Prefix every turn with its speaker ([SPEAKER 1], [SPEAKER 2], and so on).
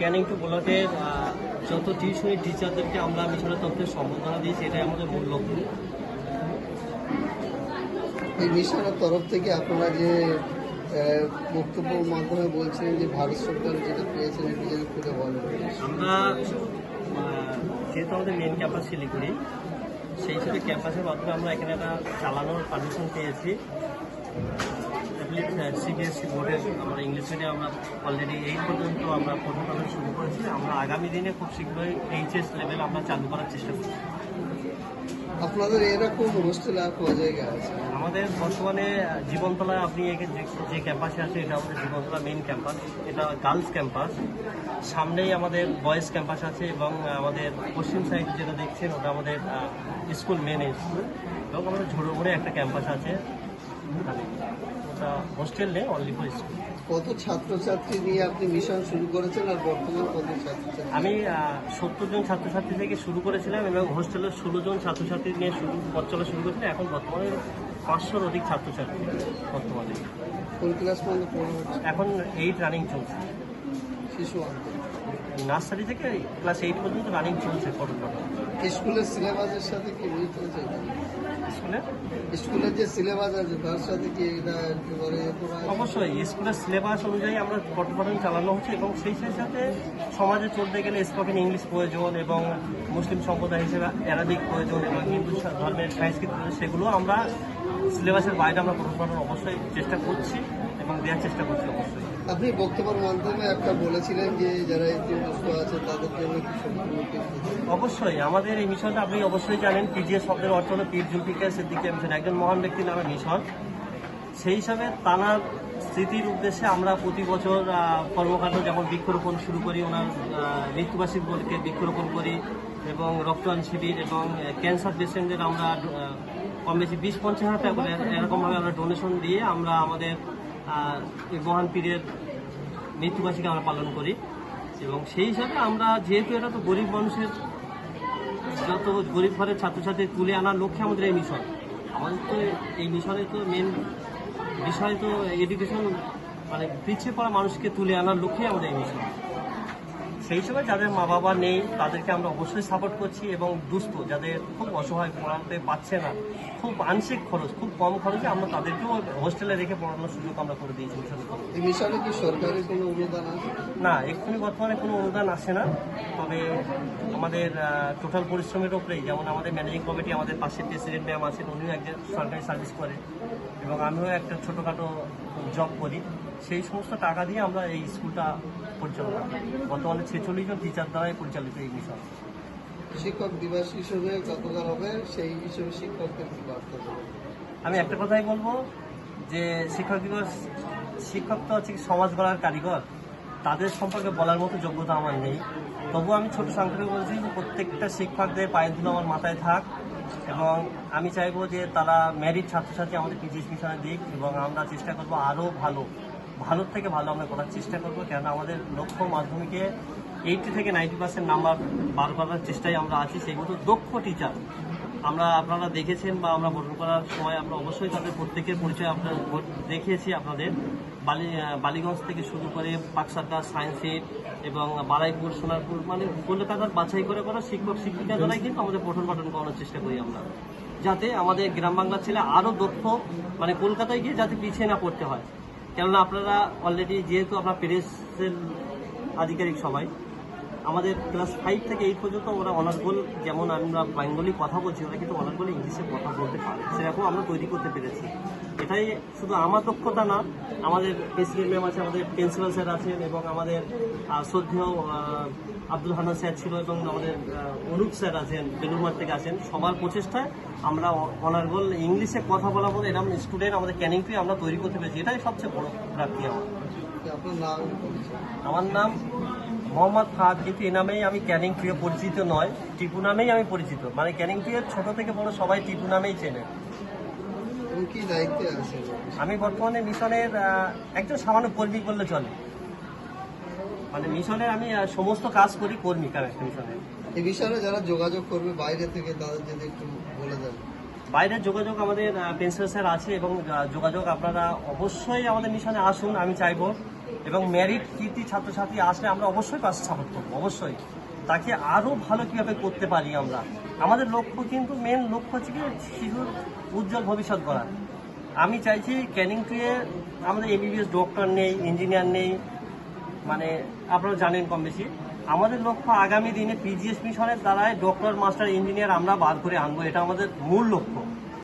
[SPEAKER 1] Canning two ব্লকের যত টিউশনি টিচারদেরকে আমরা মিশনের তরফে সম্বর্ধনা দিয়েছি, এটাই আমাদের মূল লক্ষ্য।
[SPEAKER 2] এই মিশনের তরফ থেকে আপনারা যে বক্তব্যের মাধ্যমে বলছেন যে ভারত সরকার যেটা পেয়েছেন এটা যেন খুলে বলেন।
[SPEAKER 1] আমরা যেহেতু আমাদের মেন ক্যাম্পাস শিলিগুড়ি, সেই হিসেবে ক্যাম্পাসের মাধ্যমে আমরা এখানে একটা চালানোর পারমিশন পেয়েছি। সিবিএসসি বোর্ডের আমরা ইংলিশ মিডিয়াম আমরা অলরেডি 8 পর্যন্ত আমরা পঠন শুরু করেছি। আমরা আগামী দিনে খুব শীঘ্রই এইচএস লেভেল আমরা চালু করার চেষ্টা করছি।
[SPEAKER 2] আপনাদের এরকম হোস্টেল আর কোন জায়গায় আছে?
[SPEAKER 1] আমাদের বর্তমানে জীবনতলায় আপনি যে ক্যাম্পাসে আছে এটা আমাদের জীবনতলা মেইন ক্যাম্পাস, এটা গার্লস ক্যাম্পাস। সামনেই আমাদের বয়েজ ক্যাম্পাস আছে এবং আমাদের পশ্চিম সাইড যেটা দেখছেন ওটা আমাদের স্কুল মেন স্কুল, এবং আমাদের ঝোড়োমোড়ে একটা ক্যাম্পাস আছে, ওটা হোস্টেল নেই, অনলি ফর স্কুল।
[SPEAKER 2] কত ছাত্রছাত্রী নিয়ে আপনি মিশন শুরু করেছেন আর বর্তমান কত ছাত্রছাত্রী?
[SPEAKER 1] আমি 70 জন ছাত্রছাত্রী থেকে শুরু করেছিলাম এবং হোস্টেলের 16 জন ছাত্রছাত্রী নিয়ে পথ চলা শুরু করেছিলাম। এখন বর্তমানে 500-র অধিক ছাত্রছাত্রী বর্তমানে।
[SPEAKER 2] কোন ক্লাস পর্যন্ত পড়া হচ্ছে?
[SPEAKER 1] এখন 8 রানিং চলছে,
[SPEAKER 2] শিশু অন্ত।
[SPEAKER 1] নার্সারি থেকে ক্লাস 8 পর্যন্ত রানিং চলছে।
[SPEAKER 2] স্কুলের সিলেবাসের সাথে কি মিল চলছে?
[SPEAKER 1] স্কুলে
[SPEAKER 2] স্কুলের যে সিলেবাস আছে তার সাথে কি এটা একেবারে
[SPEAKER 1] অবশ্যই স্কুলের সিলেবাস অনুযায়ী আমরা পঠন চালানো হচ্ছে, এবং সেই সাথে সমাজে চলতে গেলে স্পোকেন ইংলিশ প্রয়োজন এবং মুসলিম সম্প্রদায় হিসেবে অ্যারাবিক প্রয়োজন এবং হিন্দু ধর্মের সংস্কৃতি প্রয়োজন, সেগুলো আমরা সিলেবাসের বাইরে আমরা পঠন অবশ্যই চেষ্টা করছি এবং দেওয়ার চেষ্টা করছি। অবশ্যই
[SPEAKER 2] আপনি বক্তব্যের মাধ্যমে একটা বলেছিলেন যে যারা এতিমগ্রস্ত আছে তাদের জন্য কি সম্পূর্ণ?
[SPEAKER 1] অবশ্যই আমাদের এই মিশনটা আপনি অবশ্যই জানেন, পিজিএস শব্দের অর্থ হলো পীর জুলফিকার সিদ্দিকী মিশন, একজন মহান ব্যক্তির নামে মিশন। সেই হিসাবে তানার স্মৃতির উদ্দেশ্যে আমরা প্রতি বছর কর্মকাণ্ড যেমন বৃক্ষরোপণ শুরু করি, ওনার মৃত্যুবার্ষিকী উপলক্ষে বৃক্ষরোপণ করি এবং রক্তদান শিবির এবং ক্যান্সার পেশেন্টদের আমরা কম বেশি 20-50 হাজার টাকা করে এরকমভাবে আমরা ডোনেশন দিয়ে আমরা আমাদের এই মহান পীরের মৃত্যুবার্ষিকী আমরা পালন করি। এবং সেই হিসাবে আমরা যেহেতু এটা তো গরিব মানুষের, যত গরিব ঘরের ছাত্রছাত্রী তুলে আনার লক্ষ্যে আমাদের এই মিশন। আমাদের তো এই মিশনে তো মেন বিষয় তো এডুকেশন, মানে পিছিয়ে পড়া মানুষকে তুলে আনার লক্ষ্যে আমাদের এই মিশন। সেই সময় যাদের মা বাবা নেই তাদেরকে আমরা অবশ্যই সাপোর্ট করছি, এবং দুস্থ যাদের খুব অসহায়, পড়াতে পারছে না, খুব আংশিক খরচ, খুব কম খরচে আমরা তাদেরকেও হোস্টেলে রেখে পড়ানোর সুযোগ আমরা করে দিয়েছি মিশন।
[SPEAKER 2] এই মিশনে কি সরকারি কোনো অনুদান আছে?
[SPEAKER 1] না, এক্ষুনি বর্তমানে কোনো অনুদান আসে না, তবে আমাদের টোটাল পরিশ্রমের উপরেই, যেমন আমাদের ম্যানেজিং কমিটি, আমাদের পাশে প্রেসিডেন্ট ম্যাম আছেন, উনিও একজন সরকারি সার্ভিস করে এবং আমিও একটা ছোটোখাটো জব করি। সেই সমস্ত টাকা দিয়ে আমরা এই স্কুলটা পরিচালনা করি। বর্তমানে 46 জন টিচার দ্বারাই পরিচালিত এই মিশন।
[SPEAKER 2] শিক্ষক দিবস হিসেবে গতকাল হবে, সেই হিসেবে শিক্ষকদের কি বার্তা দেবেন?
[SPEAKER 1] আমি একটা কথাই বলবো যে শিক্ষক দিবস, শিক্ষক তো হচ্ছে সমাজ গড়ার কারিগর, তাদের সম্পর্কে বলার মতো যোগ্যতা আমার নেই। তবুও আমি ছোট সংক্ষেপে বলছি যে প্রত্যেকটা শিক্ষকদের পায়ের ধুলো আমার মাথায় থাক, এবং আমি চাইবো যে তারা ম্যারিড ছাত্রছাত্রী আমাদের পিজিএস মিশনে দিক, এবং আমরা চেষ্টা করবো আরও ভালোর থেকে ভালো আমরা করার চেষ্টা করবো। কেননা আমাদের লক্ষ্য মাধ্যমিকে 80 থেকে 90% নাম্বার বার করার চেষ্টায় আমরা আছি। সেইগুলো দক্ষ টিচার আমরা, আপনারা দেখেছেন বা আমরা ভোট করার সময় আমরা অবশ্যই তাদের প্রত্যেকের পরিচয় আপনার দেখিয়েছি আপনাদের। বালিগঞ্জ থেকে শুরু করে পাকসারকার, সায়েন্স সিট এবং বারাইপুর, সোনারপুর, মানে কলকাতার বাছাই করে করা শিক্ষক শিক্ষিকা দ্বারাই কিন্তু আমাদের পঠন পাঠন করানোর চেষ্টা করি আমরা, যাতে আমাদের গ্রাম বাংলার ছেলে আরও দক্ষ, মানে কলকাতায় গিয়ে যাতে পিছিয়ে না পড়তে হয়। কেননা আপনারা অলরেডি যেহেতু আপনার প্রেসের আধিকারিক সবাই, আমাদের ক্লাস 5 থেকে 8 পর্যন্ত ওরা অনার্স, যেমন আমরা বেঙ্গলি কথা বলছি, ওরা কিন্তু অনার্স ইংলিশে কথা বলতে পারে, সেরকম আমরা তৈরি করতে পেরেছি। এটাই শুধু আমার দক্ষতা না, আমাদের প্রেসিডেন্ট ম্যাম আছে, আমাদের প্রিন্সিপাল স্যার আছেন, এবং আমাদের শ্রদ্ধেয় আব্দুল হান্নান স্যার ছিল, এবং আমাদের অনুপ স্যার আছেন, বেলুরমাঠ থেকে আছেন। সবার প্রচেষ্টায় আমরা অনার্স ইংলিশে কথা বলার মতো এরকম স্টুডেন্ট আমাদের ক্যানিং টু আমরা তৈরি করতে পেরেছি। এটাই সবচেয়ে বড় প্রাপ্তি আমার। আমার নাম মোহাম্মদ ফাহাদ, কিন্তু এ নামেই আমি ক্যানিং টু পরিচিত নয়, টিপু নামেই আমি পরিচিত। মানে ক্যানিং টু ছোট থেকে বড় সবাই টিপু নামেই চেনে।
[SPEAKER 2] কি দায়িত্বে আছে?
[SPEAKER 1] আমি বর্তমানে মিশনের একজন সামান্য কর্মী বললে চলে, মানে মিশনের আমি সমস্ত কাজ করি, কর্মী একটা মিশনের।
[SPEAKER 2] এই বিষয়ে যারা যোগাযোগ করবে বাইরে থেকে, তাদের যদি একটু বলে দেন।
[SPEAKER 1] বাইরের যোগাযোগ আমাদের প্রিন্সিপাল স্যার আছে, এবং যোগাযোগ আপনারা অবশ্যই আমাদের মিশনে আসুন। আমি চাইবো এবং মেরিট কৃতি ছাত্রছাত্রী আসলে আমরা অবশ্যই পাশে সাপোর্ট করবো, অবশ্যই তাকে আরও ভালো কীভাবে করতে পারি আমরা। আমাদের লক্ষ্য কিন্তু মেন লক্ষ্য হচ্ছে কি শিশুর উজ্জ্বল ভবিষ্যৎ গড়া। আমি চাইছি ক্যানিং টুয়ে আমাদের এমবিবিএস ডক্টর নেই, ইঞ্জিনিয়ার নেই, মানে আপনারা জানেন কম বেশি। আমাদের লক্ষ্য আগামী দিনে পিজিএস মিশনের দ্বারাই ডক্টর, মাস্টার, ইঞ্জিনিয়ার আমরা বার করে আনবো, এটা আমাদের মূল লক্ষ্য।